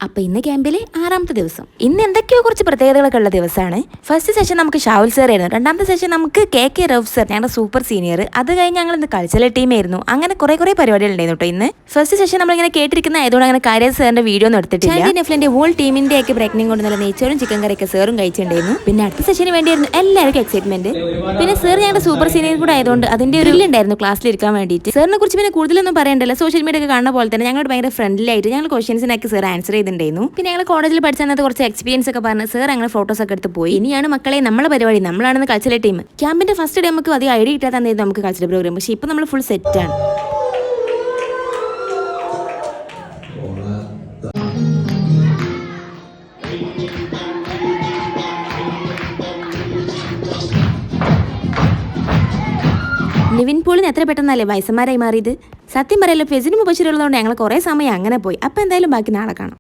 അപ്പോൾ ഇന്ന് ക്യാമ്പിലെ 6ാമത്തെ ദിവസം. ഇന്ന് എന്തൊക്കെയോ കുറച്ച് പ്രത്യേകതകളൊക്കെ ഉള്ള ദിവസമാണ്. ഫസ്റ്റ് സെഷൻ നമുക്ക് ഷാവുൽ സർ ആയിരുന്നു. രണ്ടാമത്തെ സെഷൻ നമുക്ക് കെ റൌഫ് സർ, ഞങ്ങളുടെ സൂപ്പർ സീനിയർ. അത് കഴിഞ്ഞ് ഞങ്ങൾ ഇന്ന് കൾച്ചറൽ ടീമായിരുന്നു. അങ്ങനെ കുറേ പരിപാടികൾ ഉണ്ടായിരുന്നു കേട്ടോ. ഇന്ന് ഫസ്റ്റ് സെഷൻ നമ്മളിങ്ങനെ കേട്ടിരിക്കുന്ന ആയതുകൊണ്ട് അങ്ങനെ കാര്യ സാറിന്റെ വീഡിയോ ഒന്നും എടുത്തിട്ടില്ല. നെഫ്ലിന്റെ ഹോൾ ടീമിന്റെ ഒക്കെ പ്രയത്നം കൊണ്ട് നല്ല നെയ്ച്ചോറും ചിക്കൻ കറിയൊക്കെ സാറും കഴിച്ചിട്ടുണ്ടായിരുന്നു. പിന്നെ അടുത്ത സെഷന് വേണ്ടിയായിരുന്നു എല്ലാവർക്കും എക്സൈറ്റ്മെന്റ്. പിന്നെ സാർ ഞങ്ങളുടെ സൂപ്പർ സീനിയർ കൂടെ ആയതുകൊണ്ട് അതിന്റെ ഒരു ഉണ്ടായിരുന്നു ക്ലാസ്സിൽ ഇരിക്കാൻ വേണ്ടിയിട്ട്. സാറിനെ കുറിച്ച് പിന്നെ കൂടുതലൊന്നും പറയണ്ടല്ലോ. സോഷ്യൽ മീഡിയ ഒക്കെ കാണുന്ന പോലെ തന്നെ ഞങ്ങളോട് ഭയങ്കര ഫ്രണ്ട്ലി ആയിട്ട് ഞങ്ങൾ ക്വസ്റ്റ്യൻസിനൊക്കെ സാർ ആൻസർ ചെയ്തിട്ടുണ്ടായിരുന്നു. പിന്നെ ഞങ്ങൾ കോളേജിൽ പഠിച്ചത് കുറച്ച് എക്സ്പീരിയൻസ് ഒക്കെ പറഞ്ഞ് സാർ അങ്ങനെ ഫോട്ടോസ് ഒക്കെ എടുത്ത് പോയി. ഇനിയാണ് മക്കളെ നമ്മളെ പരിപാടി, നമ്മളാണെന്ന് കൾച്ചറൽ ടീം. ക്യാമ്പിന്റെ ഫസ്റ്റ് ഡേ നമുക്ക് അധികം ഐഡിയ കിട്ടാൻ തന്നെയായിരുന്നു നമുക്ക് കൾച്ചറൽ പ്രോഗ്രാം. പക്ഷേ ഇപ്പൊ നമ്മൾ ഫുൾ സെറ്റാണ്. നിവിൻ പോളിന് എത്ര പെട്ടെന്നല്ലേ വയസ്സന്മാരായി മാറിയത്. സത്യം പറയല്ലോ, ഫെസിന് മുബശിറുള്ളതുകൊണ്ട് ഞങ്ങൾ കുറേ സമയം അങ്ങനെ പോയി. അപ്പം എന്തായാലും ബാക്കി നാളെ കാണാം.